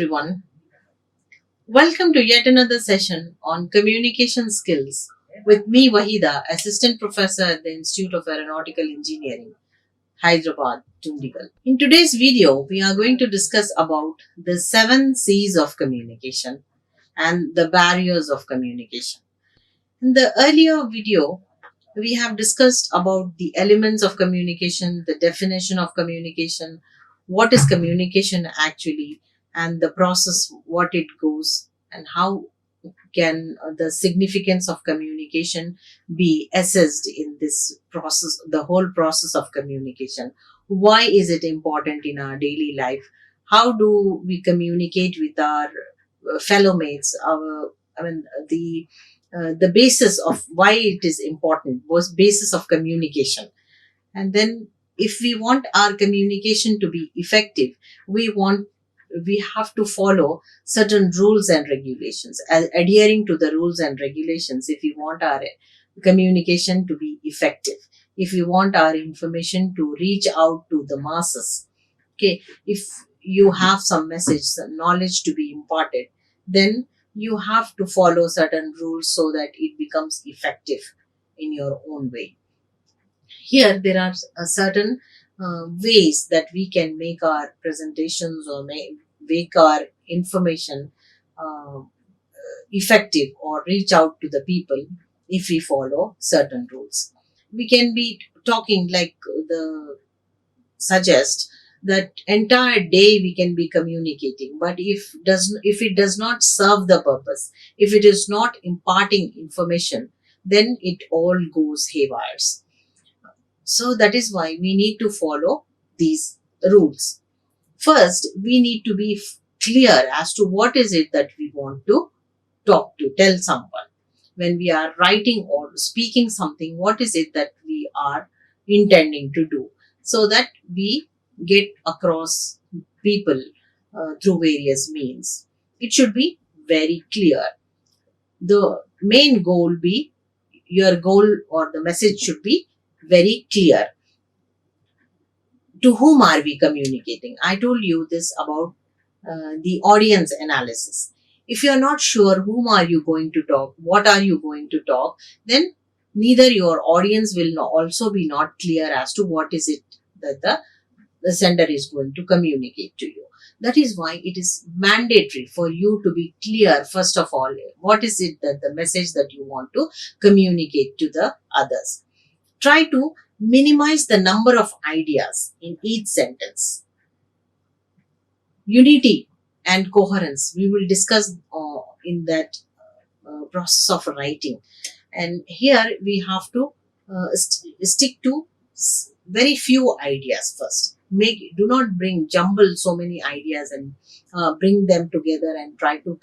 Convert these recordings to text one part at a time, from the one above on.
everyone. Welcome to yet another session on communication skills with me, Waheeda, Assistant Professor at the Institute of Aeronautical Engineering, Hyderabad, Dundigal. In today's video, we are going to discuss about the 7 C's of communication and the barriers of communication. In the earlier video, we have discussed about the elements of communication, the definition of communication, what is communication actually, and the process, what it goes, and how can the significance of communication be assessed in this process, the whole process of communication. Why is it important in our daily life? How do we communicate with our fellow mates? The basis of why it is important was basis of communication. And then if we want our communication to be effective, we have to follow certain rules and regulations, adhering to the rules and regulations if we want our communication to be effective, if we want our information to reach out to the masses. Okay, if you have some message, some knowledge to be imparted, then you have to follow certain rules so that it becomes effective in your own way. Here there are certain ways that we can make our presentations or make our information effective or reach out to the people if we follow certain rules. We can be talking like the suggest that entire day we can be communicating, but if it does not serve the purpose, if it is not imparting information, then it all goes haywire. So that is why we need to follow these rules. First, we need to be clear as to what is it that we want to tell someone. When we are writing or speaking something, what is it that we are intending to do, so that we get across people through various means. It should be very clear. The main goal be, your goal or the message should be very clear. To whom are we communicating? I told you this about the audience analysis. If you are not sure whom are you going to talk, what are you going to talk, then neither your audience will also be not clear as to what is it that the sender is going to communicate to you. That is why it is mandatory for you to be clear, first of all, what is it that the message that you want to communicate to the others. Try to minimize the number of ideas in each sentence. Unity and coherence, we will discuss in that process of writing. And here we have to stick to very few ideas first. Do not jumble so many ideas and bring them together and try to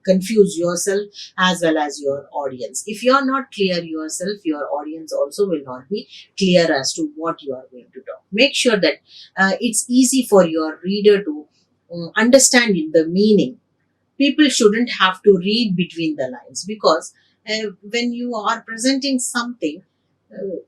confuse yourself as well as your audience. If you are not clear yourself, your audience also will not be clear as to what you are going to talk. Make sure that it's easy for your reader to understand the meaning. People shouldn't have to read between the lines, because when you are presenting something, uh,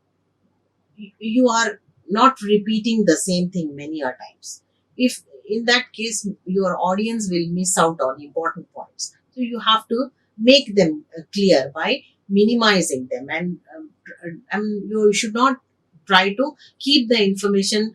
you are not repeating the same thing many a times. If in that case, your audience will miss out on important points. So you have to make them clear by minimizing them, and you should not try to keep the information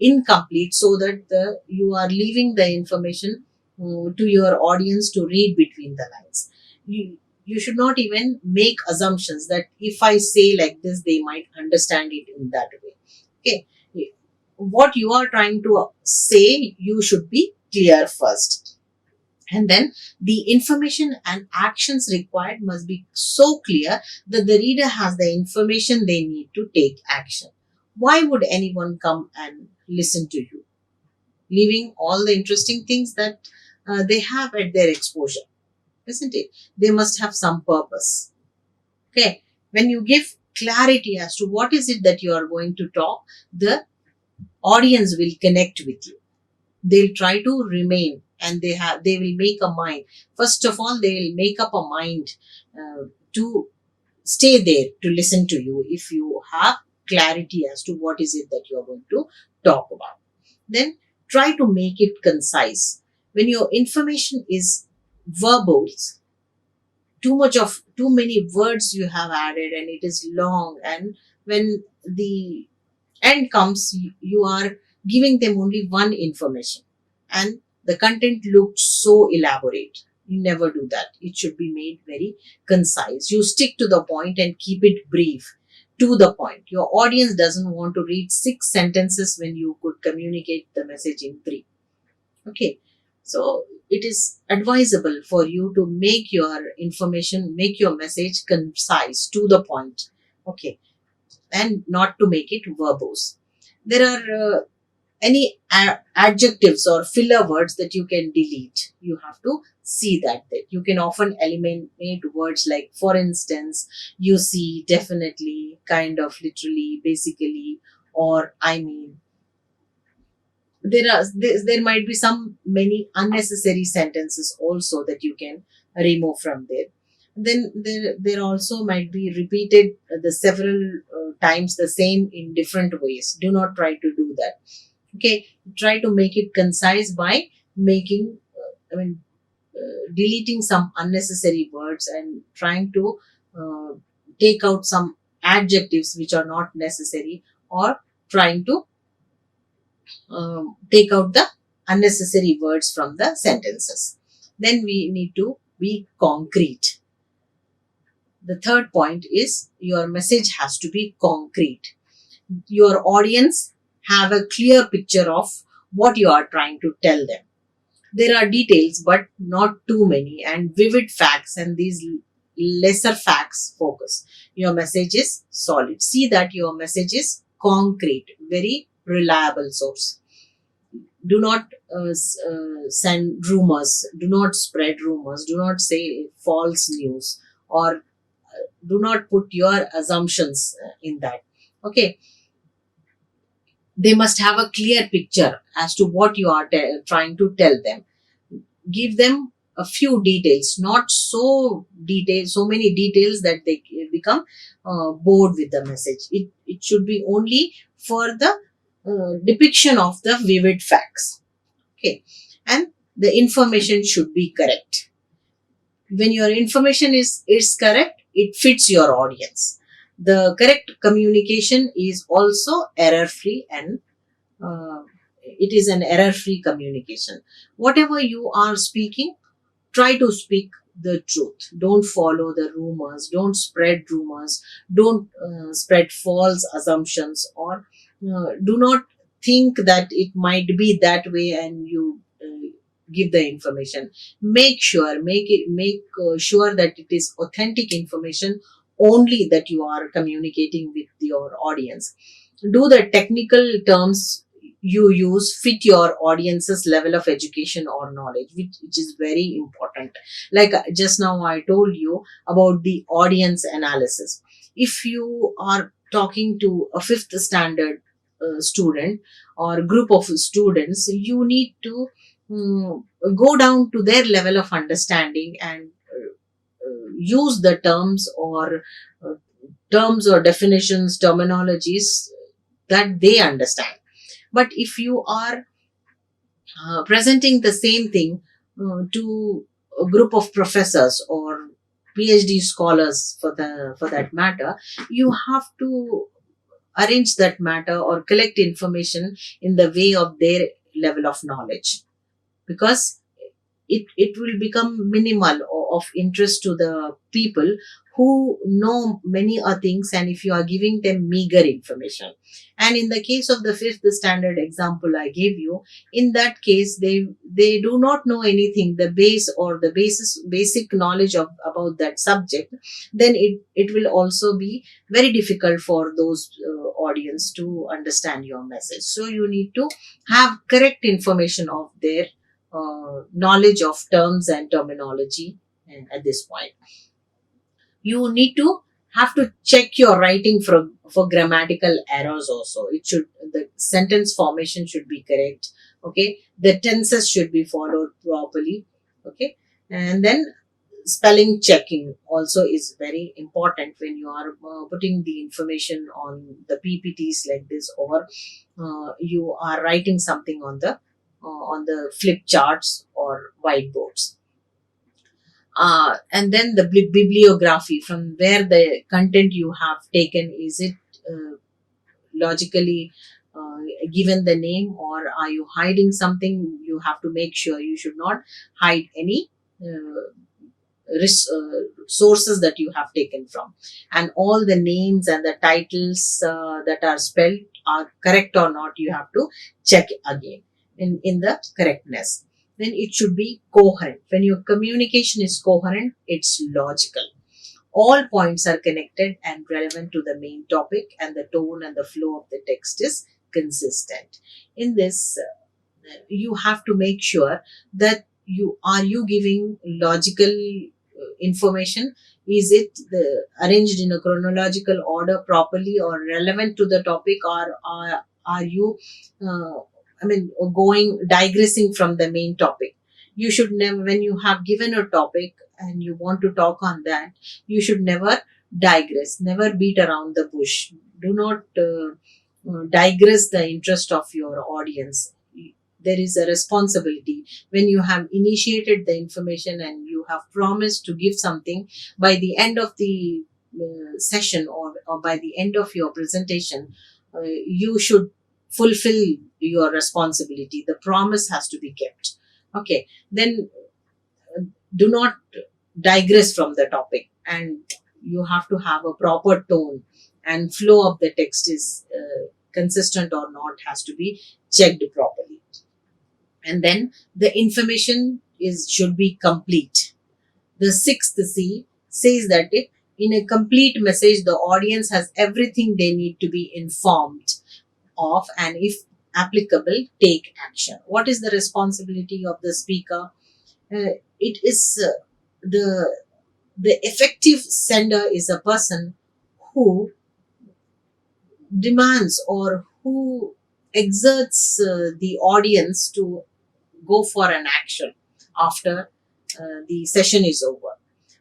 incomplete, so that you are leaving the information to your audience to read between the lines. You should not even make assumptions that if I say like this, they might understand it in that way. Okay. What you are trying to say, you should be clear first. And then the information and actions required must be so clear that the reader has the information they need to take action. Why would anyone come and listen to you, leaving all the interesting things that they have at their exposure? Isn't it? They must have some purpose. Okay. When you give clarity as to what is it that you are going to talk, the audience will connect with you. They'll try to remain, and they will make a mind. First of all, they will make up a mind to stay there to listen to you if you have clarity as to what is it that you are going to talk about. Then try to make it concise. When your information is verbose, too many words you have added and it is long, and when the end comes, you are giving them only one information and the content looked so elaborate. You never do that. It should be made very concise. You stick to the point and keep it brief, to the point. Your audience doesn't want to read 6 sentences when you could communicate the message in 3. Okay, so it is advisable for you to make your information, make your message concise, to the point. Okay, and not to make it verbose. There are any adjectives or filler words that you can delete. You have to see that you can often eliminate words like for instance, you see, definitely, kind of, literally, basically, or I mean. There might be some many unnecessary sentences also that you can remove from there. Then there also might be repeated the several times the same in different ways. Do not try to do that. Okay, try to make it concise by making deleting some unnecessary words and trying to uh, take out some adjectives which are not necessary, or trying to take out the unnecessary words from the sentences. Then we need to be concrete. The third point is your message has to be concrete. Your audience have a clear picture of what you are trying to tell them. There are details, but not too many, and vivid facts, and these lesser facts focus. Your message is solid. See that your message is concrete, very reliable source. Do not send rumors, do not spread rumors, do not say false news, or do not put your assumptions in that. Okay, they must have a clear picture as to what you are trying to tell them. Give them a few details, not so many details that they become bored with the message. It should be only for the depiction of the vivid facts. Okay, and the information should be correct. When your information is correct, it fits your audience. The correct communication is also error free, and it is an error free communication. Whatever you are speaking, try to speak the truth. Don't follow the rumors, don't spread rumors, don't spread false assumptions, or do not think that it might be that way and you give the information. Make sure that it is authentic information only that you are communicating with your audience. Do the technical terms you use fit your audience's level of education or knowledge, which is very important. Like just now I told you about the audience analysis. If you are talking to a fifth standard student or group of students, you need to go down to their level of understanding and use the uh, terms or definitions, terminologies that they understand. But if you are presenting the same thing to a group of professors or PhD scholars, for that matter, you have to arrange that matter or collect information in the way of their level of knowledge, because it will become minimal of interest to the people who know many things, and if you are giving them meager information. And in the case of the fifth standard example I gave you, in that case they do not know anything, the base or the basic knowledge of about that subject. Then it will also be very difficult for those audience to understand your message. So you need to have correct information of their knowledge of terms and terminology. And at this point, you need to have to check your writing for grammatical errors also. It should, the sentence formation should be correct. Okay, the tenses should be followed properly. Okay, and then spelling checking also is very important when you are putting the information on the PPTs like this, or you are writing something on the flip charts or whiteboards. And then the bibliography, from where the content you have taken, is it logically given the name, or are you hiding something? You have to make sure you should not hide any sources that you have taken from, and all the names and the titles that are spelled are correct or not, you have to check again in the correctness. Then it should be coherent. When your communication is coherent, it's logical. All points are connected and relevant to the main topic, and the tone and the flow of the text is consistent. In this, you have to make sure that you giving logical information. Is it arranged in a chronological order properly, or relevant to the topic, or are you uh, going digressing from the main topic? You should never, when you have given a topic and you want to talk on that, you should never digress, never beat around the bush. Do not digress the interest of your audience. There is a responsibility. When you have initiated the information and you have promised to give something by the end of the session, or by the end of your presentation, you should fulfill your responsibility. The promise has to be kept. Okay, then do not digress from the topic, and you have to have a proper tone, and flow of the text is consistent or not, has to be checked properly. And then the information is should be complete. The sixth C says that in a complete message, the audience has everything they need to be informed of, and if applicable, take action. What is the responsibility of the speaker? It is the effective sender is a person who demands, or who exerts the audience to go for an action after the session is over.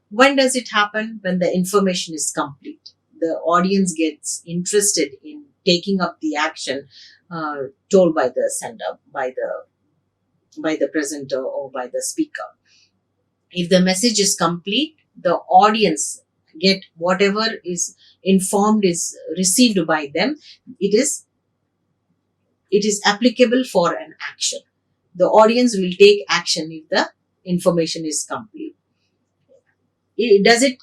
When does it happen? When the information is complete. The audience gets interested in taking up the action told by the sender, by the presenter, or by the speaker. If the message is complete, the audience get whatever is informed is received by them. It is applicable for an action. The audience will take action if the information is complete. Does it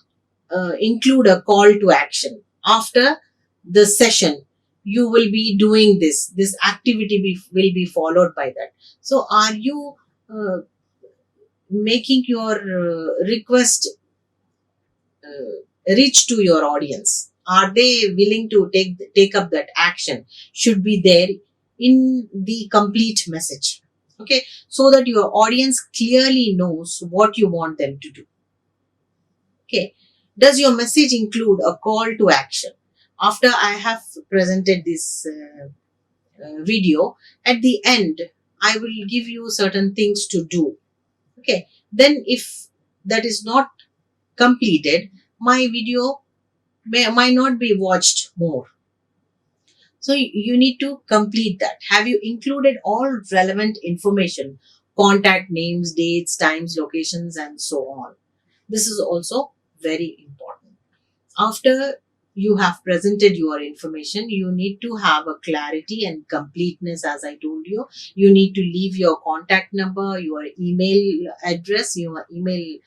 include a call to action? After the session, you will be doing this activity will be followed by that. So are you uh, making your request reach to your audience? Are they willing to take up that action? Should be there in the complete message. Okay, so that your audience clearly knows what you want them to do. Okay, does your message include a call to action? After I have presented this video, at the end I will give you certain things to do. Okay, then if that is not completed, my video might not be watched more. So you need to complete that. Have you included all relevant information, contact names, dates, times, locations, and so on? This is also very important. After you have presented your information, you need to have a clarity and completeness. As I told you, you need to leave your contact number, your email address, your email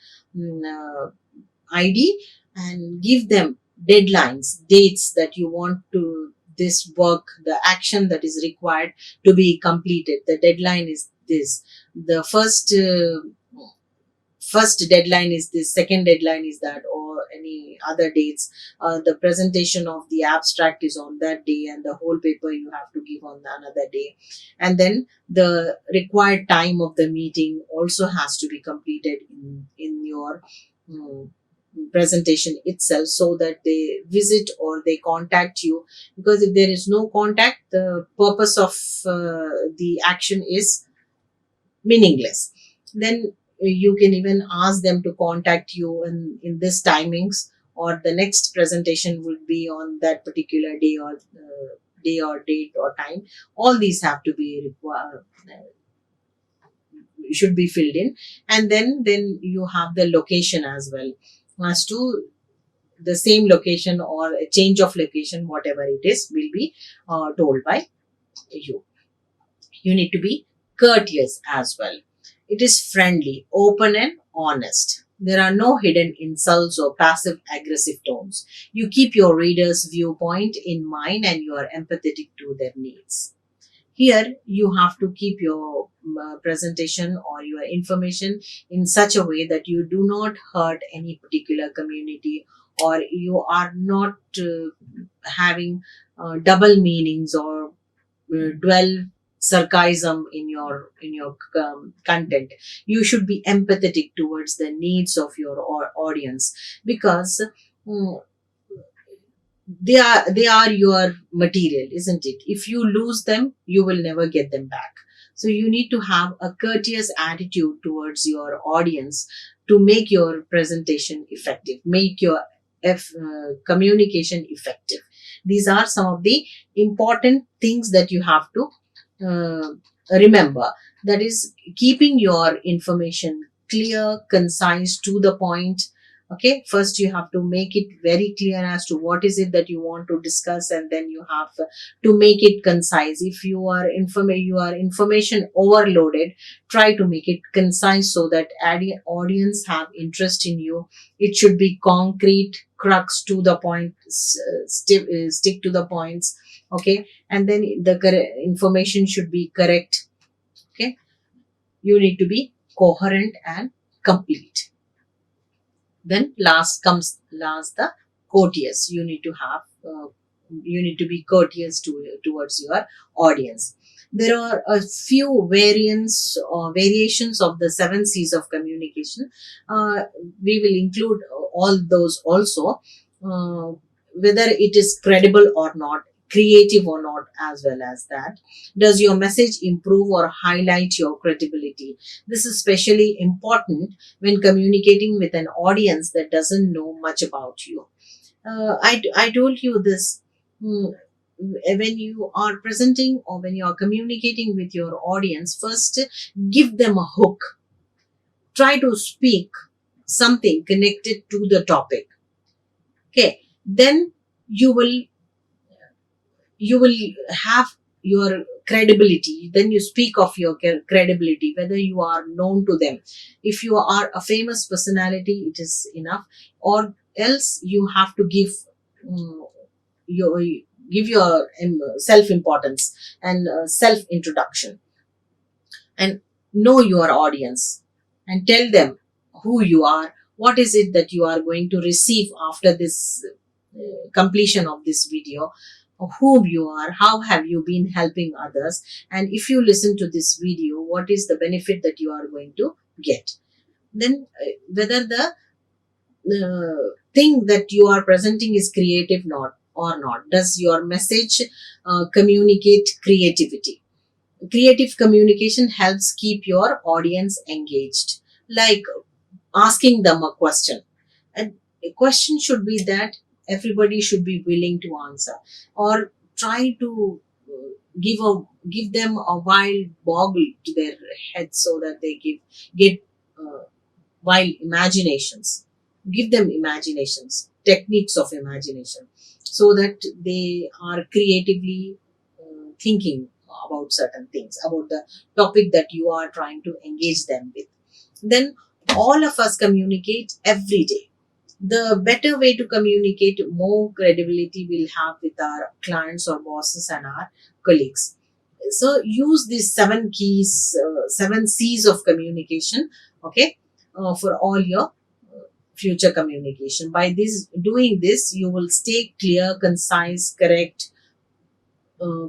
ID, and give them deadlines, dates that you want to this work, the action that is required to be completed. The deadline is this. The first deadline is this, second deadline is that, or any other dates. The presentation of the abstract is on that day, and the whole paper you have to give on another day. And then the required time of the meeting also has to be completed in your um, presentation itself, so that they visit or they contact you. Because if there is no contact, the purpose of the action is meaningless. Then you can even ask them to contact you in this timings, or the next presentation would be on that particular day or date or time. All these have to be should be filled in, and then you have the location as well, as to the same location or a change of location, whatever it is, will be told by you. You need to be courteous as well. It is friendly, open, and honest. There are no hidden insults or passive aggressive tones. You keep your reader's viewpoint in mind and you are empathetic to their needs. Here, you have to keep your presentation or your information in such a way that you do not hurt any particular community, or you are not having double meanings or dwell sarcasm in your content. You should be empathetic towards the needs of your audience, because mm, they are your material, isn't it? If you lose them, you will never get them back. So you need to have a courteous attitude towards your audience to make your presentation effective, make your communication effective. These are some of the important things that you have to uh, remember. That is, keeping your information clear, concise, to the point. Okay, first you have to make it very clear as to what is it that you want to discuss, and then you have to make it concise. If you are information overloaded, try to make it concise so that audience have interest in you. It should be concrete, crux, to the point, stick to the points. Okay, and then the information should be correct. Okay, you need to be coherent and complete. Then last the courteous. You need to be courteous towards your audience. There are a few variants or variations of the 7 C's of communication. We will include all those also, uh, whether it is credible or not, creative or not, as well as that. Does your message improve or highlight your credibility? This is especially important when communicating with an audience that doesn't know much about you. I told you this. When you are presenting or when you are communicating with your audience, first give them a hook. Try to speak something connected to the topic. Okay, then you will you will have your credibility. Then you speak of your credibility, whether you are known to them. If you are a famous personality, it is enough, or else you have to um, your give your self importance and self introduction, and know your audience, and tell them who you are, what is it that you are going to receive after this completion of this video, whom you are, how have you been helping others, and if you listen to this video, what is the benefit that you are going to get. Then whether the thing that you are presenting is creative not or not. Does your message communicate creativity? Creative communication helps keep your audience engaged, like asking them a question. And a question should be that everybody should be willing to answer, or try to give them a wild boggle to their head, so that they get uh, wild imaginations. Give them imaginations, techniques of imagination, so that they are creatively thinking about certain things, about the topic that you are trying to engage them with. Then all of us communicate every day. The better way to communicate, more credibility we'll have with our clients or bosses and our colleagues. So use these 7 C's of communication. Okay, for all your future communication. By this doing this, you will stay clear, concise, correct,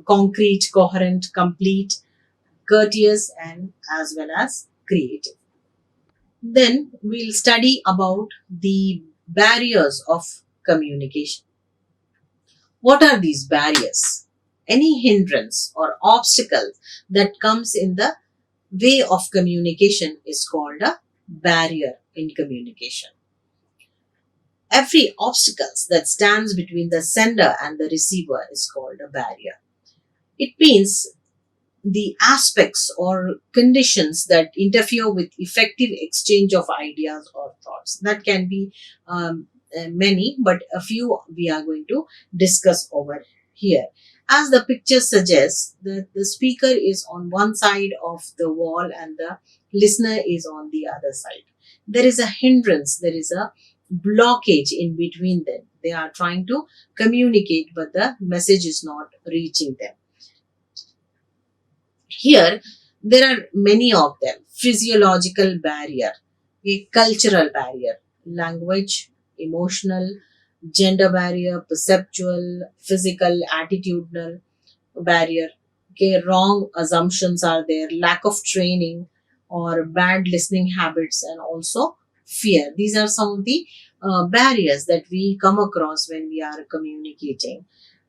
concrete, coherent, complete, courteous, and as well as creative. Then we'll study about the barriers of communication. What are these barriers? Any hindrance or obstacle that comes in the way of communication is called a barrier in communication. Every obstacle that stands between the sender and the receiver is called a barrier. It means the aspects or conditions that interfere with effective exchange of ideas or thoughts. That can be many, but a few we are going to discuss over here. As the picture suggests, the speaker is on one side of the wall and the listener is on the other side. There is a hindrance, there is a blockage in between them. They are trying to communicate, but the message is not reaching them. Here, there are many of them. Physiological barrier, a cultural barrier, language, emotional, gender barrier, perceptual, physical, attitudinal barrier. Okay, wrong assumptions are there, lack of training or bad listening habits, and also fear. These are some of the barriers that we come across when we are communicating.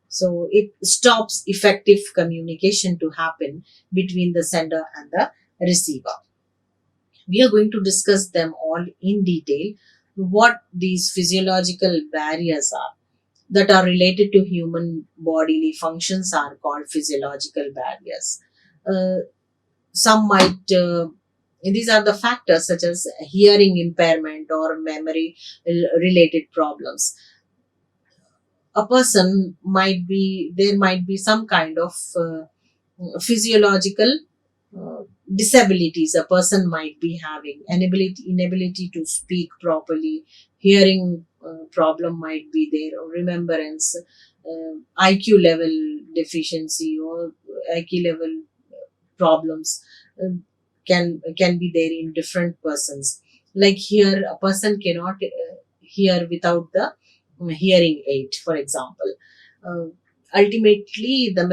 So it stops effective communication to happen between the sender and the receiver. We are going to discuss them all in detail, what these physiological barriers are that are related to human bodily functions are called physiological barriers. Uh, some might, these are the factors such as hearing impairment or memory related problems. A person might be, there might be some kind of physiological uh, disabilities a person might be having, inability to speak properly, hearing problem might be there, or remembrance, IQ level deficiency or IQ level problems uh, can be there in different persons. Like here, a person cannot hear without the hearing aid, for example. Uh, Ultimately, the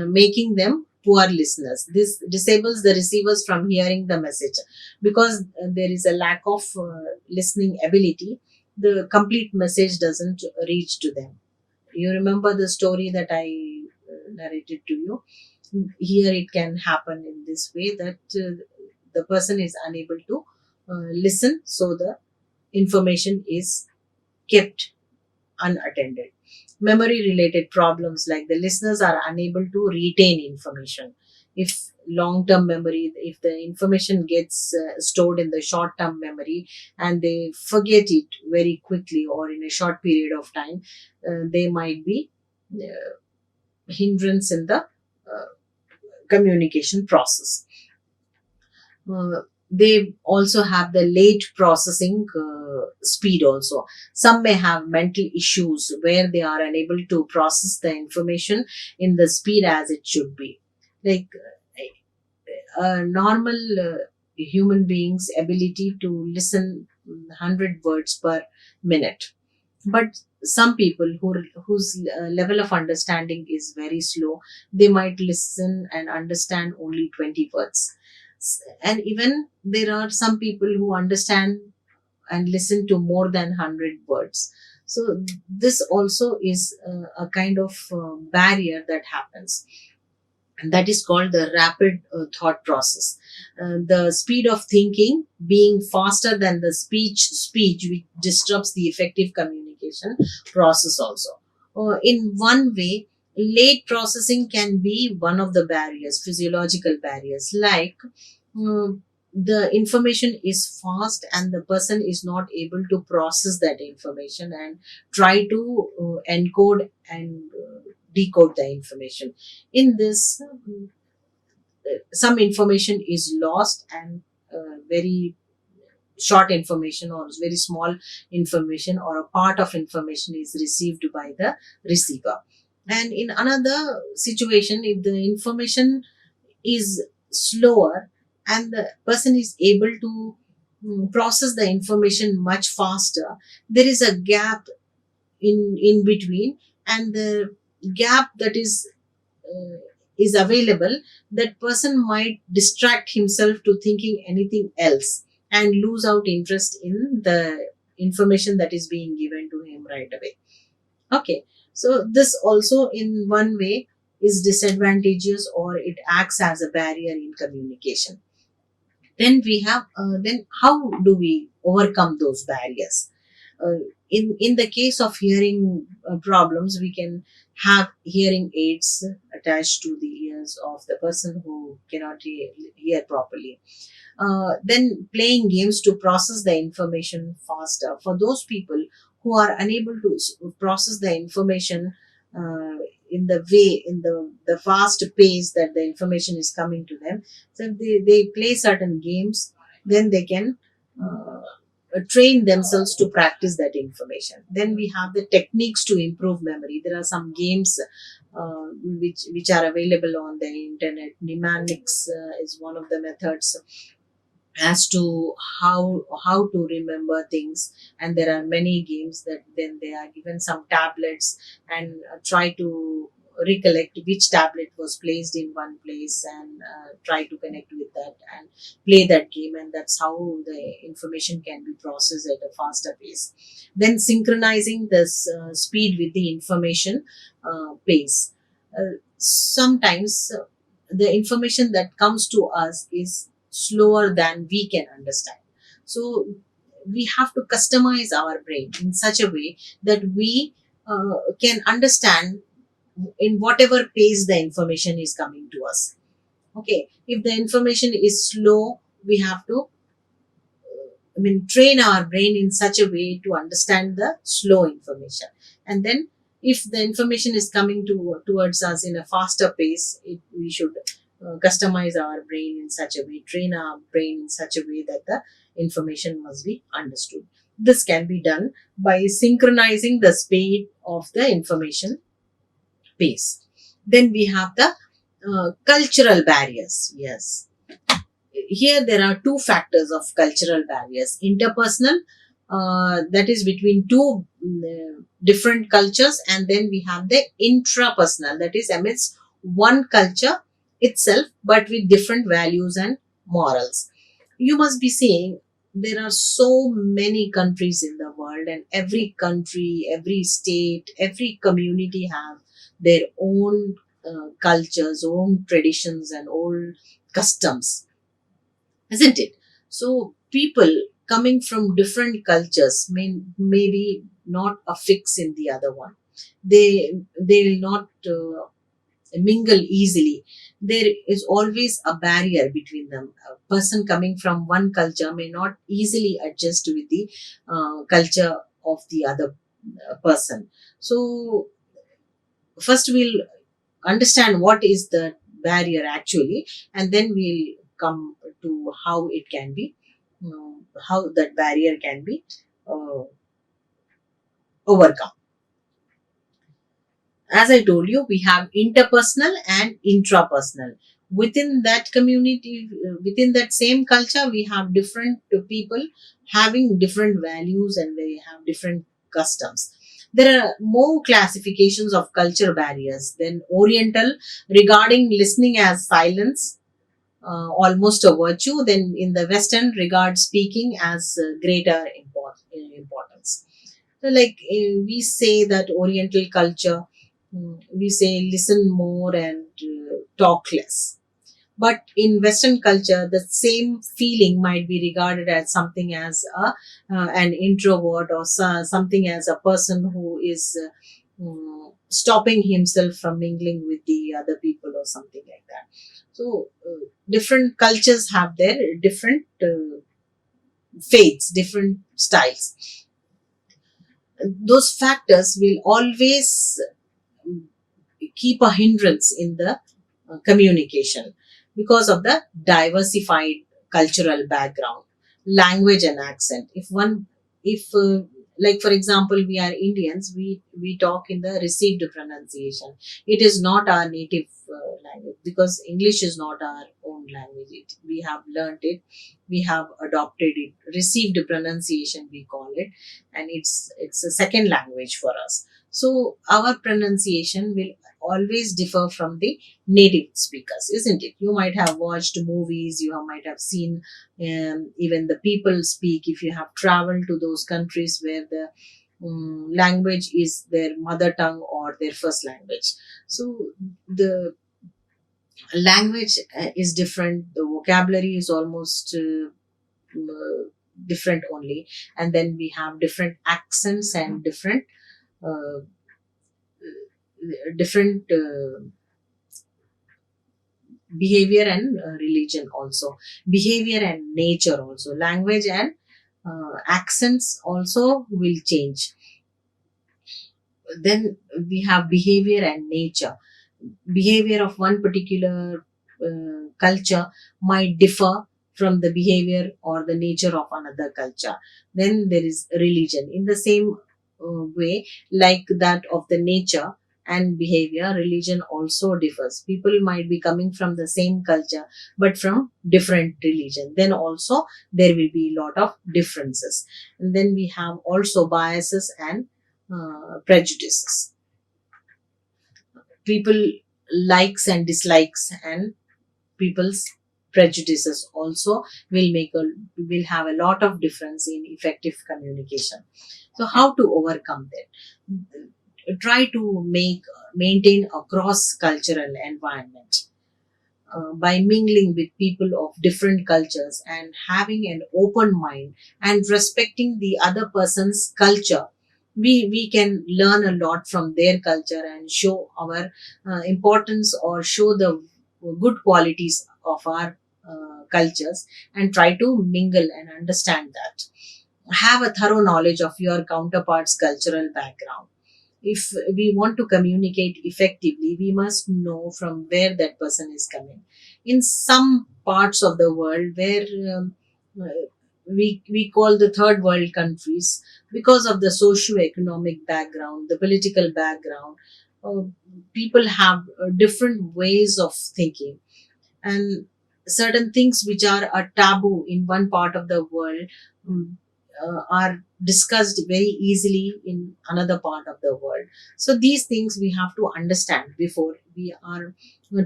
making them poor listeners. This disables the receivers from hearing the message because there is a lack of listening ability. The complete message doesn't reach to them. You remember the story that I narrated to you. Here it can happen in this way that the person is unable to listen, so the information is kept unattended. Memory related problems, like the listeners are unable to retain information. If long term memory, if the information gets stored in the short term memory and they forget it very quickly or in a short period of time, they might be hindrance in the communication process. They also have the late processing speed also. Some may have mental issues where they are unable to process the information in the speed as it should be. Like normal human beings ability to listen 100 words per minute, but some people whose level of understanding is very slow, they might listen and understand only 20 words. And even there are some people who understand and listen to more than 100 words. So this also is a kind of barrier that happens, and that is called the rapid thought process. The speed of thinking being faster than the speech which disrupts the effective communication process also. In one way, late processing can be one of the barriers, physiological barriers, like the information is fast and the person is not able to process that information and try to encode and decode the information. In this, some information is lost and very short information or very small information or a part of information is received by the receiver. And in another situation, if the information is slower and the person is able to process the information much faster, there is a gap in between, and the gap that uh, is available, that person might distract himself to thinking anything else and lose out interest in the information that is being given to him right away. Okay, so this also in one way is disadvantageous or it acts as a barrier in communication. Then we have then how do we overcome those barriers? In the case of hearing problems, we can have hearing aids attached to the ears of the person who cannot hear properly. Then playing games to process the information faster for those people who are unable to process the information uh, in the fast pace that the information is coming to them. So if they play certain games, then they can train themselves to practice that information. Then we have the techniques to improve memory. There are some games which are available on the internet. Mnemonics is one of the methods as to how to remember things, and there are many games that then they are given some tablets and try to recollect which tablet was placed in one place, and try to connect with that and play that game, and that's how the information can be processed at a faster pace. Then synchronizing this speed with the information pace. Sometimes the information that comes to us is slower than we can understand. So we have to customize our brain in such a way that we can understand in whatever pace the information is coming to us. Okay, if the information is slow, we have to train our brain in such a way to understand the slow information. And then if the information is coming towards us in a faster pace, we should customize our brain in such a way, train our brain in such a way that the information must be understood. This can be done by synchronizing the speed of the information pace. Then we have the cultural barriers. Yes, here there are two factors of cultural barriers: interpersonal, that is between two different cultures, and then we have the intrapersonal, that is amidst one culture itself but with different values and morals. You must be seeing there are so many countries in the world, and every country, every state, every community have their own cultures, own traditions, and old customs, isn't it? So people coming from different cultures maybe not a fix in the other one. They will not mingle easily. There is always a barrier between them. A person coming from one culture may not easily adjust with the culture of the other person. So first we'll understand what is the barrier actually, and then we'll come to how it can be, how that barrier can be uh, overcome. As I told you, we have interpersonal and intrapersonal. Within that community, within that same culture, we have different people having different values, and they have different customs. There are more classifications of culture barriers than Oriental, regarding listening as silence, almost a virtue. Then in the Western, regard speaking as greater importance. So like we say that Oriental culture, we say listen more and talk less. But in Western culture, the same feeling might be regarded as something as an introvert, or something as a person who is stopping himself from mingling with the other people, or something like that. So different cultures have their different faiths, different styles. Those factors will always keep a hindrance in the communication because of the diversified cultural background, language, and accent. If like for example, we are Indians, we talk in the received pronunciation. It is not our native language, because English is not our own language. We have learned it, we have adopted it. Received pronunciation we call it, and it's a second language for us. So our pronunciation will always differ from the native speakers, isn't it? You might have watched movies, you might have seen even the people speak, if you have traveled to those countries where the language is their mother tongue or their first language. So the language is different, the vocabulary is almost different only. And then we have different accents and uh, different behavior and religion also, behavior and nature also, language and accents also will change. Then we have behavior and nature. Behavior of one particular culture might differ from the behavior or the nature of another culture. Then there is religion. In the same way, like that of the nature and behavior, religion also differs. People might be coming from the same culture but from different religion. Then also there will be a lot of differences. And then we have also biases and prejudices. People likes and dislikes and people's prejudices also will have a lot of difference in effective communication. So how to overcome that? Try to maintain a cross cultural environment by mingling with people of different cultures and having an open mind and respecting the other person's culture. We can learn a lot from their culture and show our importance or show the good qualities of our cultures, and try to mingle and understand that. Have a thorough knowledge of your counterpart's cultural background. If we want to communicate effectively, we must know from where that person is coming. In some parts of the world where uh, we call the third world countries, because of the socio-economic background, the political background, uh, people have different ways of thinking, and certain things which are a taboo in one part of the world um, are discussed very easily in another part of the world. So these things we have to understand before we are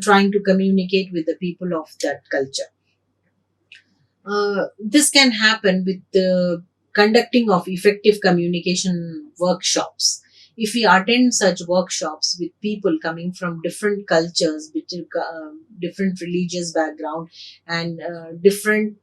trying to communicate with the people of that culture. This can happen with the conducting of effective communication workshops. If we attend such workshops with people coming from different cultures, different religious background, and different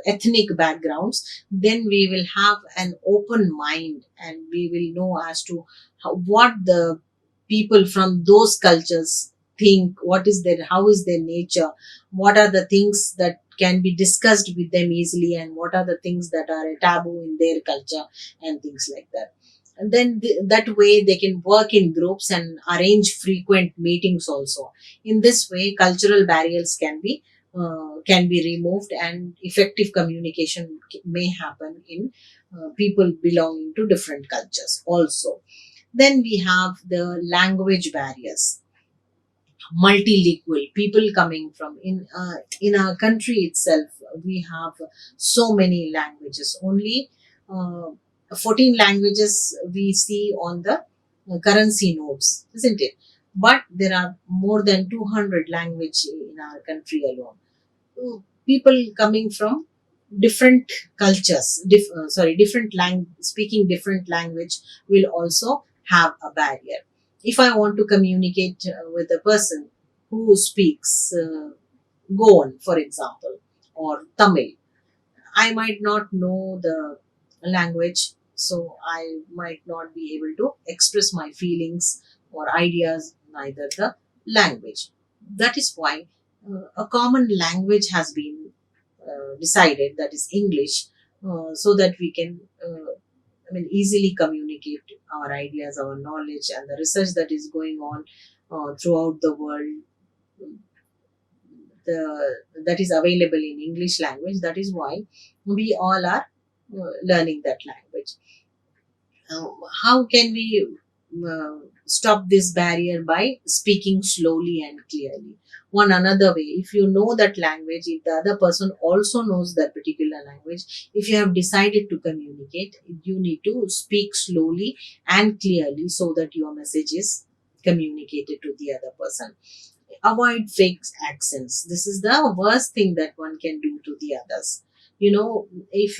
ethnic backgrounds, then we will have an open mind and we will know as to what the people from those cultures think, what is their, how is their nature, what are the things that can be discussed with them easily, and what are the things that are a taboo in their culture, and things like that. And then that way they can work in groups and arrange frequent meetings also. In this way cultural barriers can be removed, and effective communication may happen in people belonging to different cultures also. Then we have the language barriers. Multilingual people coming from in our country itself, we have so many languages. Only uh, 14 languages we see on the currency notes, isn't it? But there are more than 200 language in our country alone. People coming from different cultures, different speaking different language will also have a barrier. If I want to communicate with a person who speaks Goan, for example, or Tamil, I might not know the language, so I might not be able to express my feelings or ideas, neither the language. That is why a common language has been decided, that is English, so that we can, easily communicate our ideas, our knowledge, and the research that is going on throughout the world. That is available in English language. That is why we all are learning that language. Uh, how can we stop this barrier? By speaking slowly and clearly. One another way, if you know that language, if the other person also knows that particular language, if you have decided to communicate, you need to speak slowly and clearly so that your message is communicated to the other person. Avoid fake accents. This is the worst thing that one can do to the others. You know, if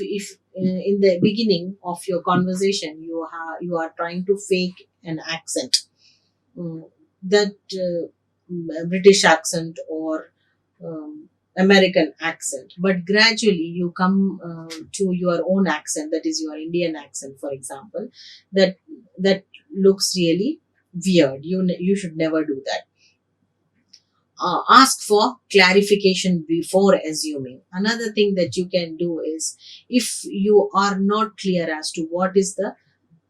in the beginning of your conversation you are trying to fake an accent, that British accent or American accent, but gradually you come to your own accent, that is your Indian accent, for example, that that looks really weird. You should never do that. Ask for clarification before assuming. Another thing that you can do is, if you are not clear as to what is the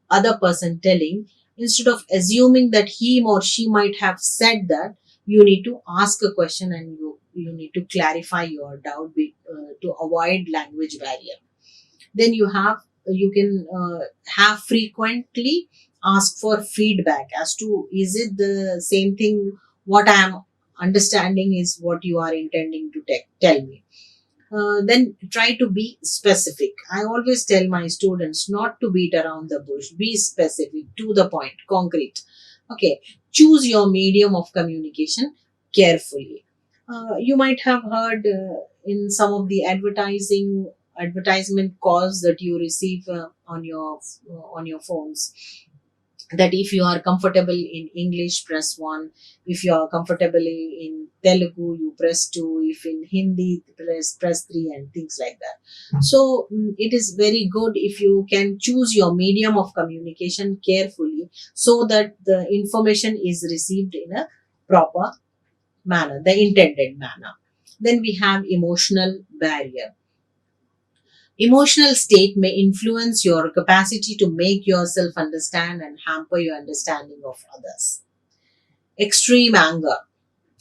other person telling, instead of assuming that he or she might have said that, you need to ask a question, and you need to clarify your doubt to avoid language barrier. Then you can have frequently ask for feedback as to, is it the same thing, what I am understanding is what you are intending to tell me. Then try to be specific. I always tell my students not to beat around the bush. Be specific, to the point, concrete. Okay, choose your medium of communication carefully. You might have heard in some of the advertisement calls that you receive on your phones, that if you are comfortable in English, press 1. If you are comfortable in Telugu, you press 2. If in Hindi, press 3, and things like that. So it is very good if you can choose your medium of communication carefully, so that the information is received in a proper manner, the intended manner. Then we have emotional barrier. Emotional state may influence your capacity to make yourself understand and hamper your understanding of others. Extreme anger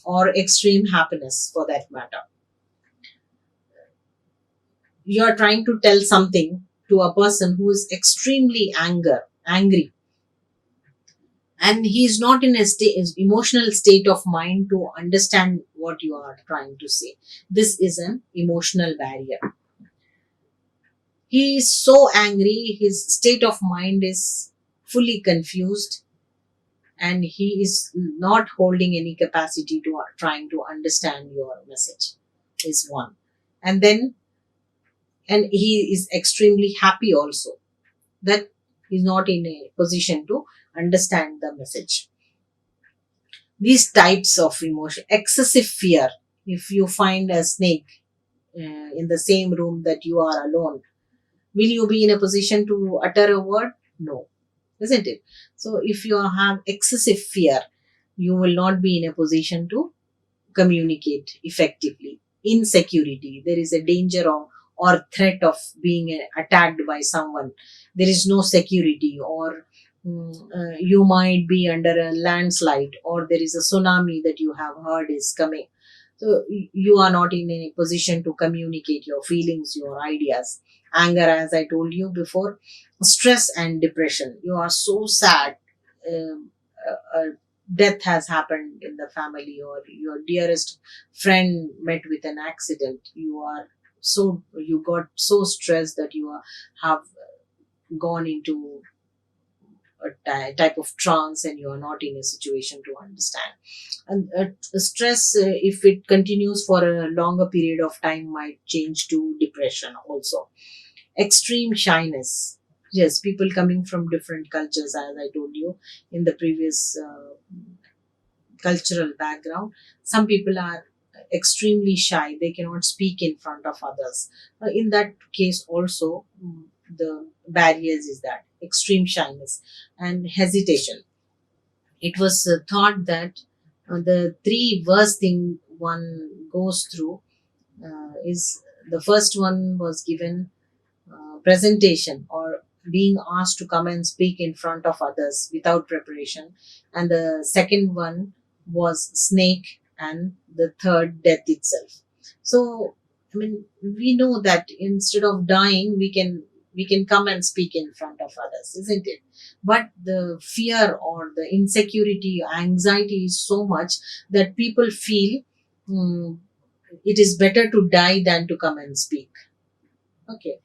or extreme happiness, for that matter. You are trying to tell something to a person who is extremely angry, and he is not in a emotional state of mind to understand what you are trying to say. This is an emotional barrier. He is so angry, his state of mind is fully confused, and he is not holding any capacity to trying to understand your message, is one. And then, and he is extremely happy also, that he's not in a position to understand the message. These types of emotion. Excessive fear. If you find a snake in the same room that you are alone, will you be in a position to utter a word? No, isn't it? So if you have excessive fear, you will not be in a position to communicate effectively. Insecurity. There is a danger of or threat of being attacked by someone. There is no security, or you might be under a landslide, or there is a tsunami that you have heard is coming. So you are not in any position to communicate your feelings, your ideas. Anger, as I told you before. Stress and depression. You are so sad. A death has happened in the family, or your dearest friend met with an accident. You got so stressed that have gone into a type of trance, and you are not in a situation to understand. And stress, if it continues for a longer period of time, might change to depression also. Extreme shyness. Yes, people coming from different cultures, as I told you in the previous cultural background. Some people are extremely shy, they cannot speak in front of others. In that case also, the barriers is that extreme shyness and hesitation. It was thought that the three worst thing one goes through is, the first one was given presentation, or being asked to come and speak in front of others without preparation, and the second one was snake, and the third, death itself. So I mean, we know that instead of dying, we can come and speak in front of others, isn't it? But the fear or the insecurity, anxiety is so much that people feel, mm, it is better to die than to come and speak. Okay.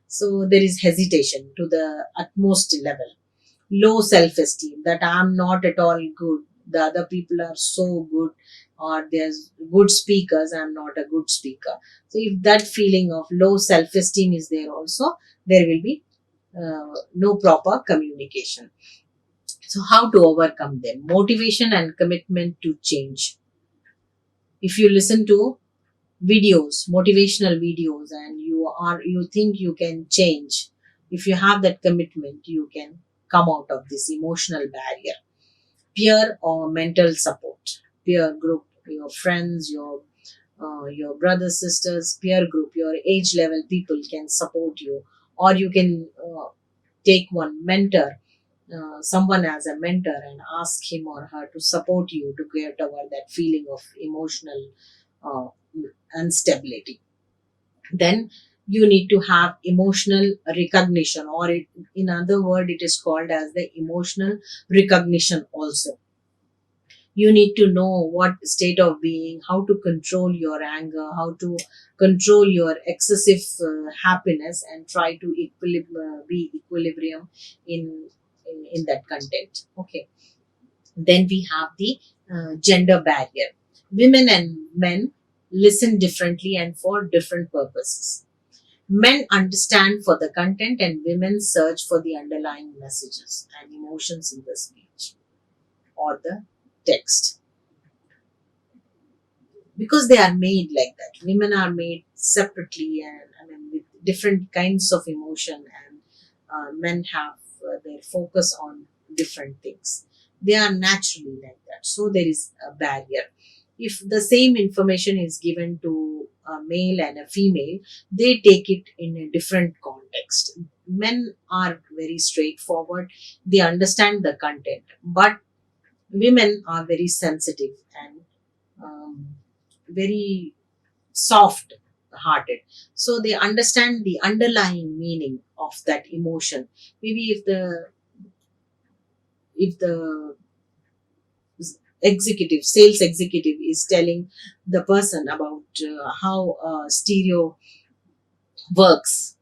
So there is hesitation to the utmost level. Low self esteem, that I'm not at all good. The other people are so good, or there's good speakers, I'm not a good speaker. So if that feeling of low self esteem is there also, there will be no proper communication. So, how to overcome them? Motivation and commitment to change. If you listen to videos, motivational videos, and you think you can change. If you have that commitment, you can come out of this emotional barrier. Peer or mental support, peer group, your friends, your brothers, sisters, peer group, your age level people can support you, or you can take one mentor, someone as a mentor, and ask him or her to support you to get over that feeling of emotional uh, instability. Then you need to have emotional recognition, or in other word, it is called as the emotional recognition also. You need to know what state of being, how to control your anger, how to control your excessive happiness, and try to be equilibrium in, in that content. Okay. Then we have the gender barrier. Women and men listen differently and for different purposes. Men understand for the content, and women search for the underlying messages and emotions in the speech or the text, because they are made like that. Women are made separately, and I mean with different kinds of emotion, and men have their focus on different things. They are naturally like that, so there is a barrier. If the same information is given to a male and a female, they take it in a different context. Men are very straightforward, they understand the content, but women are very sensitive and very soft hearted, so they understand the underlying meaning of that emotion. Maybe if the executive sales executive is telling the person about how stereo works,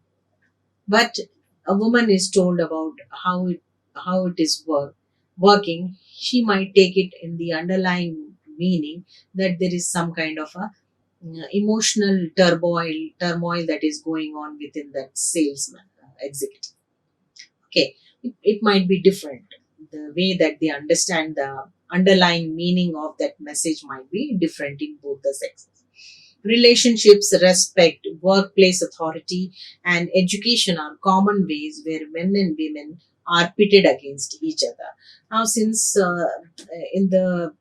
but a woman is told about how it is working, she might take it in the underlying meaning that there is some kind of a emotional turmoil that is going on within that salesman executive. Okay, it might be different. The way that they understand the underlying meaning of that message might be different in both the sexes. Relationships, respect, workplace authority, and education are common ways where men and women are pitted against each other. Now, since in the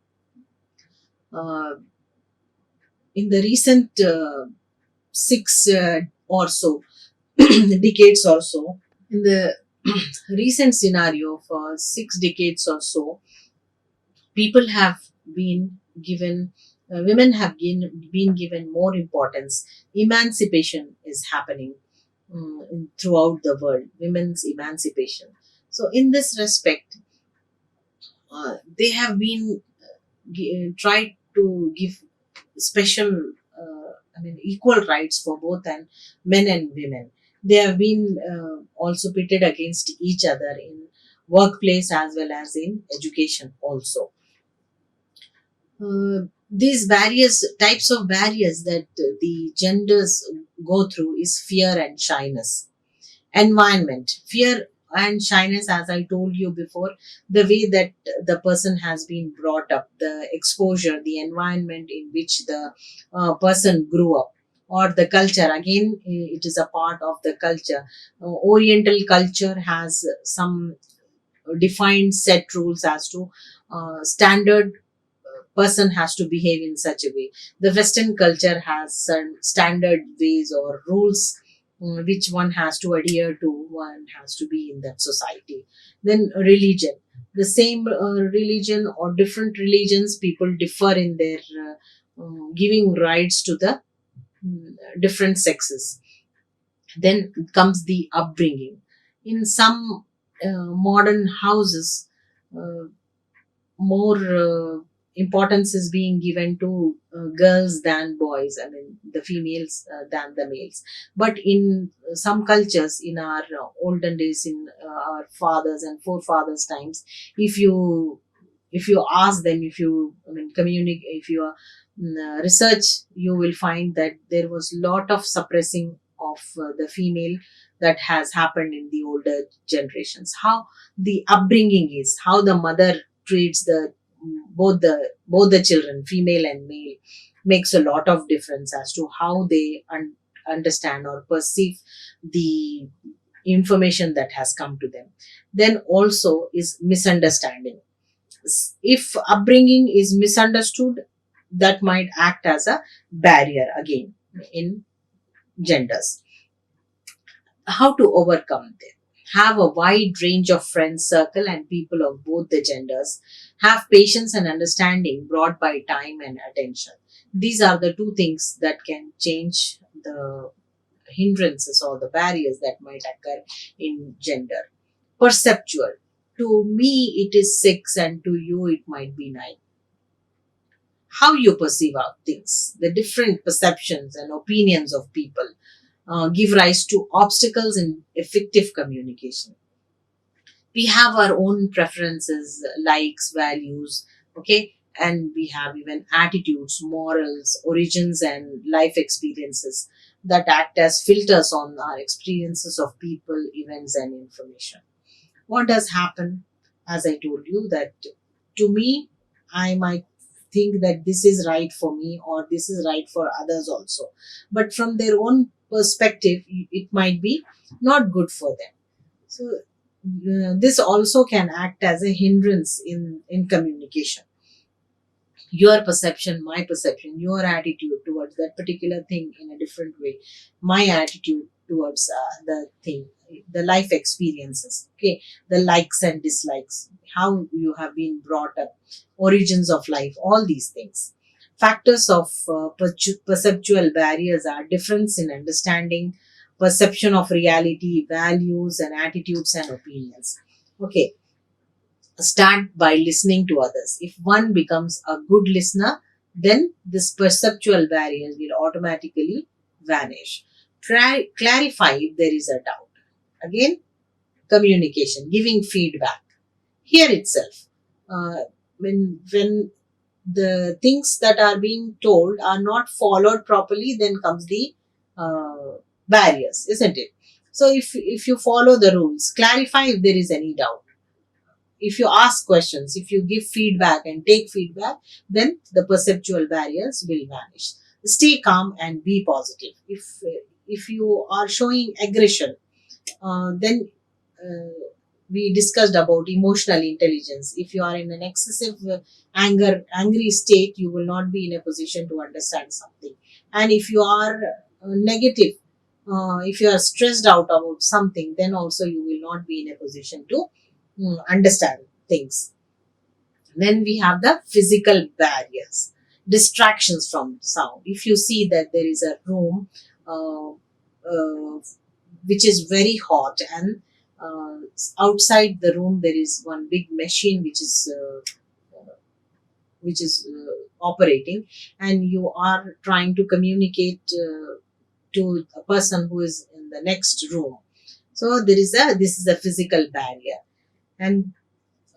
uh, in the recent 6 or so decades or so, in the recent scenario for 6 decades or so, people have been given women have been given more importance. Emancipation is happening throughout the world, women's emancipation. So in this respect, they have been tried to give special, I mean, equal rights for both and men and women. They have been also pitted against each other in workplace as well as in education also. These various types of barriers that the genders go through is fear and shyness. Environment, fear and shyness, as I told you before, the way that the person has been brought up, the exposure, the environment in which the person grew up, or the culture. Again, it is a part of the culture. Oriental culture has some defined set rules as to standard person has to behave in such a way. The Western culture has certain standard ways or rules which one has to adhere to, one has to be in that society. Then religion. The same religion or different religions, people differ in their giving rights to the different sexes. Then comes the upbringing. In some modern houses, uh, more importance is being given to girls than boys, I mean the females than the males. But in some cultures, in our olden days, in our fathers and forefathers times, if you if you ask them, if you, I mean, communicate, if you research, you will find that there was lot of suppressing of the female that has happened in the older generations. How the upbringing is, how the mother treats the both the children, female and male, makes a lot of difference as to how they understand or perceive the information that has come to them. Then also is misunderstanding. If upbringing is misunderstood, that might act as a barrier again in genders. How to overcome them? Have a wide range of friends circle and people of both the genders. Have patience and understanding brought by time and attention. These are the two things that can change the hindrances or the barriers that might occur in gender. Perceptual. To me, it is 6, and to you, it might be 9. How you perceive our things, the different perceptions and opinions of people give rise to obstacles in effective communication. We have our own preferences, likes, values, okay, and we have even attitudes, morals, origins, and life experiences that act as filters on our experiences of people, events, and information. What does happen? As I told you, that to me, I might think that this is right for me or this is right for others also, but from their own perspective, it might be not good for them. So this also can act as a hindrance in communication. Your perception, my perception, your attitude towards that particular thing in a different way, my attitude towards the thing, the life experiences, okay, the likes and dislikes, how you have been brought up, origins of life, all these things. Factors of perceptual barriers are difference in understanding, perception of reality, values and attitudes and opinions. Okay, start by listening to others. If one becomes a good listener, then this perceptual barrier will automatically vanish. Try clarify if there is a doubt. Again, communication, giving feedback. Here itself, when the things that are being told are not followed properly, then comes the barriers, isn't it? So if you follow the rules, clarify if there is any doubt. If you ask questions, if you give feedback and take feedback, then the perceptual barriers will vanish. Stay calm and be positive. If you are showing aggression, then we discussed about emotional intelligence. If you are in an excessive angry state, you will not be in a position to understand something. And if you are negative, if you are stressed out about something, then also you will not be in a position to understand things. Then we have the physical barriers, distractions from sound. If you see that there is a room uh, which is very hot, and outside the room there is one big machine which is operating, and you are trying to communicate to a person who is in the next room. So this is a physical barrier. And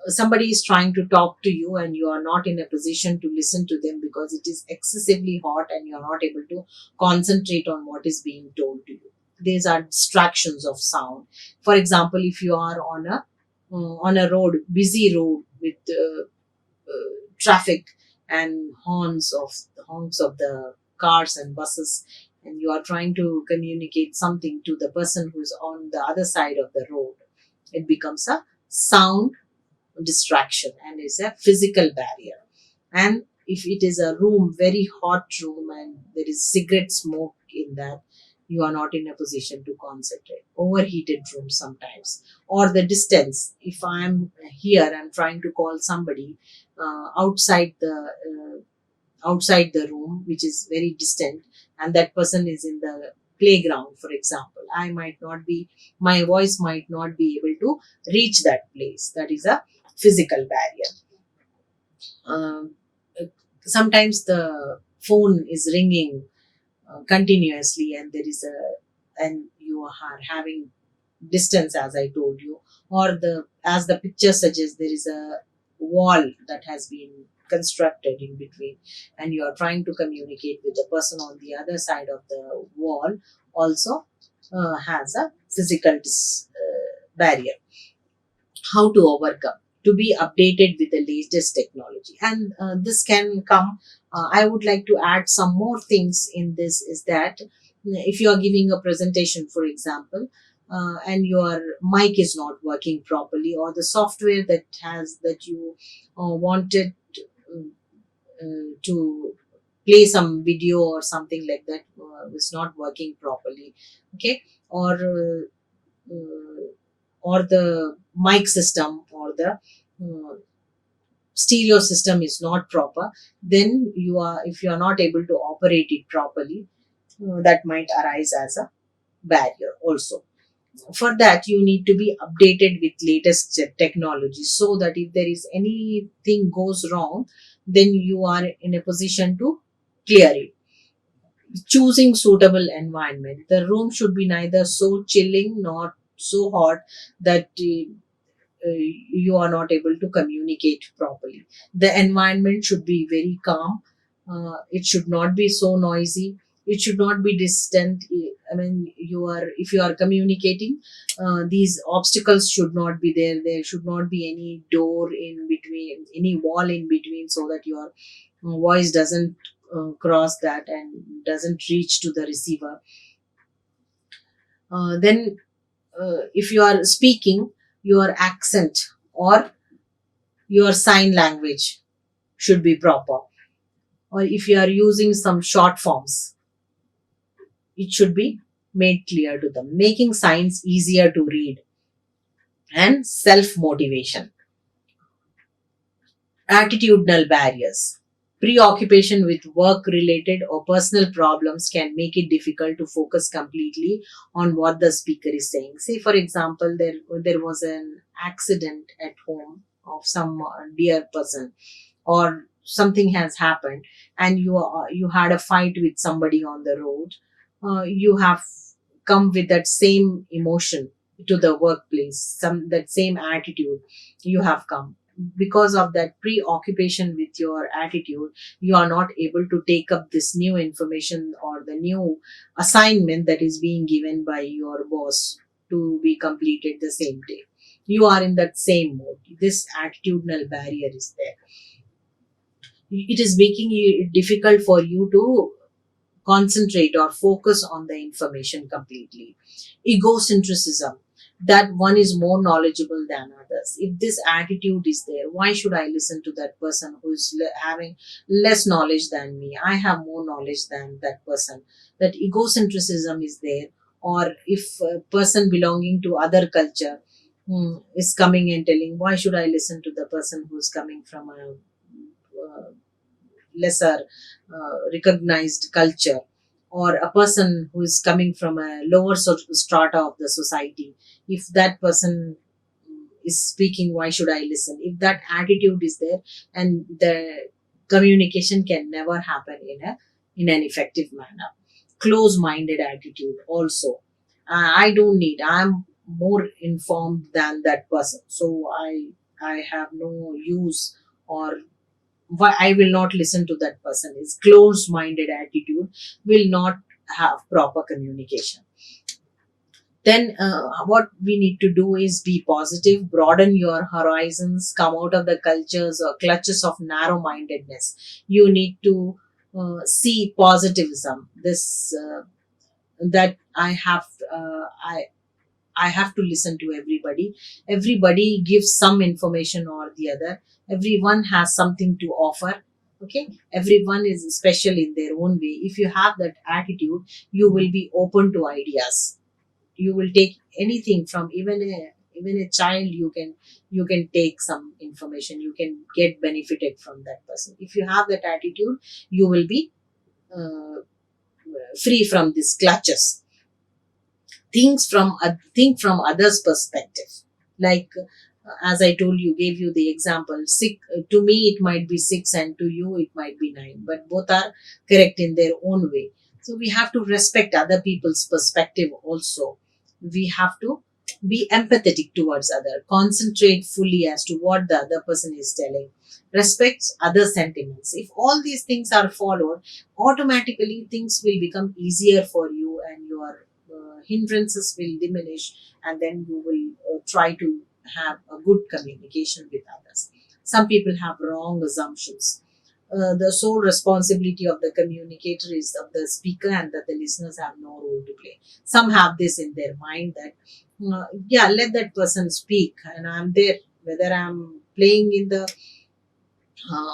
somebody is trying to talk to you and you are not in a position to listen to them because it is excessively hot and you are not able to concentrate on what is being told to you. These are distractions of sound. For example, if you are on a road, busy road with traffic and honks of the cars and buses, and you are trying to communicate something to the person who is on the other side of the road, it becomes a sound distraction and is a physical barrier. And if it is a room, very hot room, and there is cigarette smoke in that, you are not in a position to concentrate. Overheated room sometimes, or the distance. If I am here and trying to call somebody outside the room, which is very distant, and that person is in the playground, for example, I might not be, my voice might not be able to reach that place. That is a physical barrier. um, Sometimes the phone is ringing continuously, and you are having distance, as I told you, or the as the picture suggests, there is a wall that has been constructed in between, and you are trying to communicate with the person on the other side of the wall, also has a physical barrier. How to overcome? To be updated with the latest technology, and this can come I would like to add some more things in this, is that if you are giving a presentation, for example, and your mic is not working properly, or the software that you wanted to play some video or something like that is not working properly, okay, or the mic system or the stereo system is not proper, then if you are not able to operate it properly, that might arise as a barrier also. For that, you need to be updated with latest technology, so that if there is anything goes wrong, then you are in a position to clear it. Choosing suitable environment, the room should be neither so chilling nor so hot that you are not able to communicate properly. The environment should be very calm. It should not be so noisy. It should not be distant. I mean, if you are communicating, these obstacles should not be there. There should not be any door in between, any wall in between, so that your voice doesn't cross that and doesn't reach to the receiver. Then, if you are speaking, your accent or your sign language should be proper. Or if you are using some short forms, it should be made clear to them, making signs easier to read. And self motivation, attitudinal barriers. Preoccupation with work related or personal problems can make it difficult to focus completely on what the speaker is saying. Say, for example, there was an accident at home of some dear person, or something has happened, and you had a fight with somebody on the road. You have come with that same emotion to the workplace, some that same attitude you have come. Because of that preoccupation with your attitude, you are not able to take up this new information or the new assignment that is being given by your boss to be completed the same day. You are in that same mode. This attitudinal barrier is there. It is making it difficult for you to concentrate or focus on the information completely. Egocentrism, that one is more knowledgeable than others. If this attitude is there, why should I listen to that person who is having less knowledge than me? I have more knowledge than that person. That egocentrism is there. Or if a person belonging to other culture is coming and telling, why should I listen to the person who is coming from a lesser recognized culture, or a person who is coming from a lower strata of the society, if that person is speaking, why should I listen? If that attitude is there, and the communication can never happen in an effective manner. Close minded attitude also. I don't need, I'm more informed than that person, so I have no use, or why I will not listen to that person. Is closed minded attitude will not have proper communication. Then what we need to do is be positive, broaden your horizons, come out of the cultures or clutches of narrow mindedness. You need to see positivism. This that I have to listen to everybody. Everybody gives some information or the other. Everyone has something to offer. Okay, everyone is special in their own way. If you have that attitude, you will be open to ideas. You will take anything from even a child. You can take some information. You can get benefited from that person. If you have that attitude, you will be uh, free from these clutches. Think from others perspective, like as I told you, gave you the example, six to me it might be 6 and to you it might be 9, but both are correct in their own way. So we have to respect other people's perspective also. We have to be empathetic towards other, concentrate fully as to what the other person is telling, respect other sentiments. If all these things are followed, automatically things will become easier for you, and your hindrances will diminish, and then you will try to have a good communication with others. Some people have wrong assumptions. The sole responsibility of the communicator is of the speaker, and that the listeners have no role to play. Some have this in their mind that, yeah, let that person speak, and I'm there. Whether I'm playing in the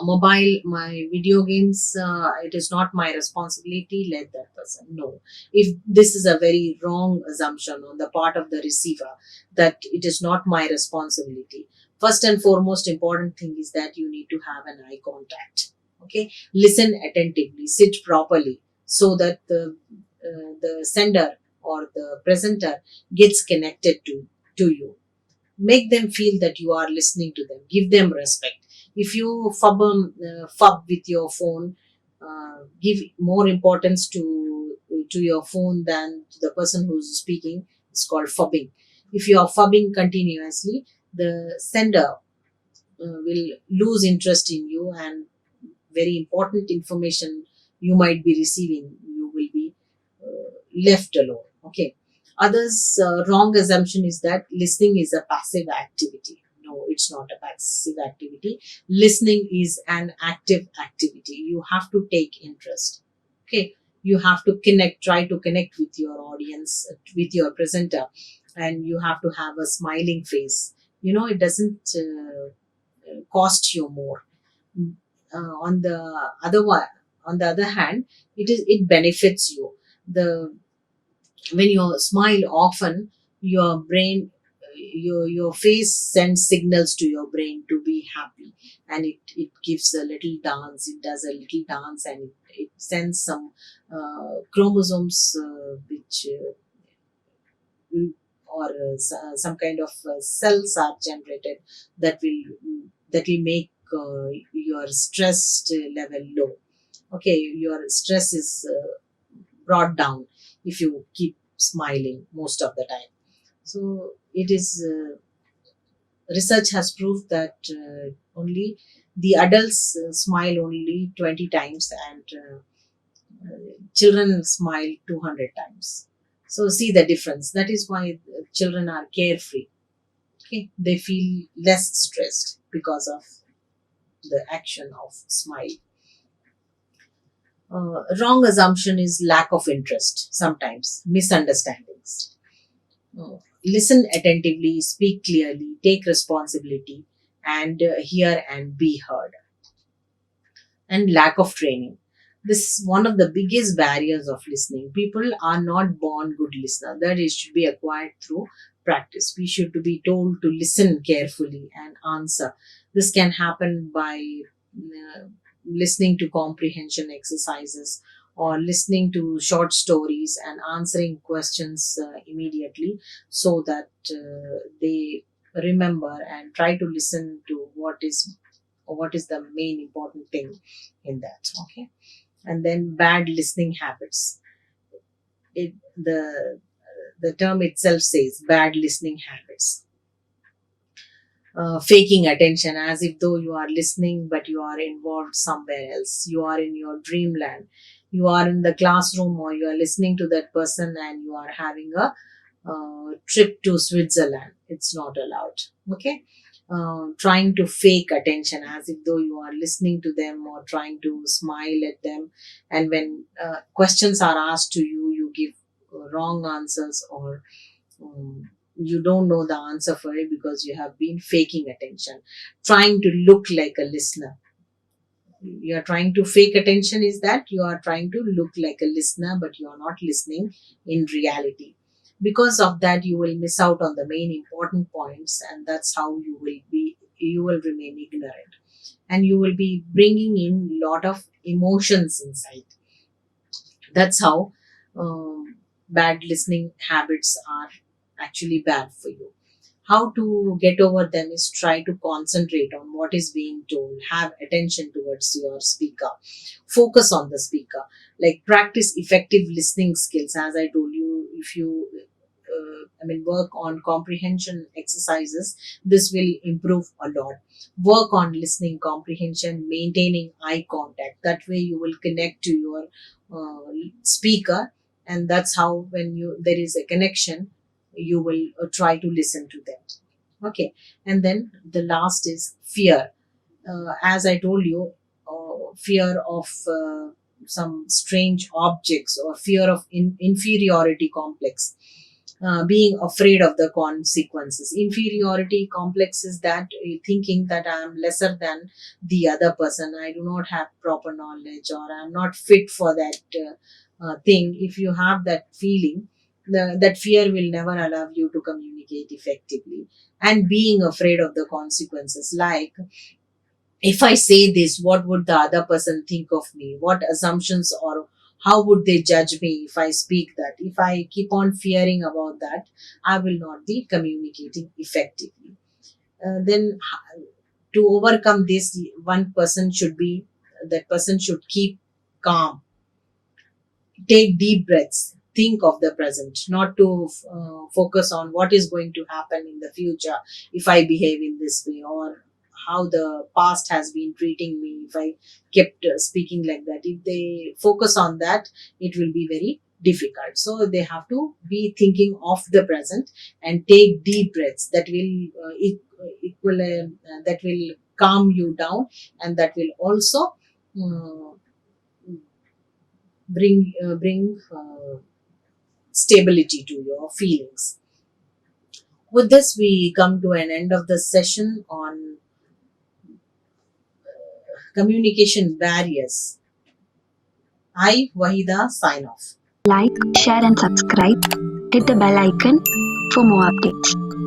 mobile, my video games, it is not my responsibility. Let that person know. If this is a very wrong assumption on the part of the receiver, that it is not my responsibility. First and foremost important thing is that you need to have an eye contact. Okay, listen attentively, sit properly, so that the sender or the presenter gets connected to you. Make them feel that you are listening to them. Give them respect. If you fub with your phone, give more importance to your phone than to the person who's speaking. It's called fubbing. If you are fubbing continuously, the sender will lose interest in you, and very important information you might be receiving, you will be left alone. Okay. Others' wrong assumption is that listening is a passive activity. No, it's not a passive activity. Listening is an active activity. You have to take interest. Okay. You have to try to connect with your audience, with your presenter, and you have to have a smiling face. It doesn't cost you more. On the other one, on the other hand, it benefits you. The When you smile often, your brain, your face sends signals to your brain to be happy, and it gives a little dance. It does a little dance, and it sends some chromosomes, which or some kind of cells are generated that will make your stress level low. Okay, your stress is brought down if you keep smiling most of the time. So it is, research has proved that only the adults smile only 20 times, and children smile 200 times. So see the difference. That is why children are carefree. Okay, they feel less stressed because of the action of smile. Wrong assumption is lack of interest, sometimes misunderstandings. Listen attentively, speak clearly, take responsibility, and hear and be heard. And lack of training. This is one of the biggest barriers of listening. People are not born good listeners. That is should be acquired through practice. We should be told to listen carefully and answer. This can happen by listening to comprehension exercises, or listening to short stories and answering questions immediately, so that they remember and try to listen to what is the main important thing in that. Okay. And then bad listening habits. It the the term itself says bad listening habits. Faking attention, as if though you are listening but you are involved somewhere else. You are in your dreamland. You are in the classroom, or you are listening to that person, and you are having a trip to Switzerland. It's not allowed. Okay. Trying to fake attention, as if though you are listening to them or trying to smile at them, and when questions are asked to you, you give wrong answers, or you don't know the answer for it because you have been faking attention, trying to look like a listener. You are trying to fake attention is that you are trying to look like a listener, but you are not listening in reality. Because of that, you will miss out on the main important points, and that's how you will remain ignorant, and you will be bringing in lot of emotions inside. That's how bad listening habits are actually bad for you. How to get over them is try to concentrate on what is being told, have attention towards your speaker, focus on the speaker, like practice effective listening skills. As I told you, if you work on comprehension exercises, this will improve a lot. Work on listening comprehension, maintaining eye contact. That way you will connect to your speaker, and that's how, when you there is a connection, you will try to listen to them. Okay. And then the last is fear. As I told you, fear of some strange objects, or fear of inferiority complex, being afraid of the consequences. Inferiority complex is that thinking that I am lesser than the other person, I do not have proper knowledge, or I am not fit for that thing. If you have that feeling, that fear will never allow you to communicate effectively. And being afraid of the consequences, like, if I say this, what would the other person think of me? What assumptions, or how would they judge me if I speak that? If I keep on fearing about that, I will not be communicating effectively. Then, to overcome this, that person should keep calm, take deep breaths, think of the present, not to focus on what is going to happen in the future if I behave in this way, or how the past has been treating me if I kept speaking like that. If they focus on that, it will be very difficult. So they have to be thinking of the present and take deep breaths that will that will calm you down, and that will also uh, bring stability to your feelings. With this, we come to an end of the session on communication barriers. I, Wahida, sign off. Like, share, and subscribe. Hit the bell icon for more updates.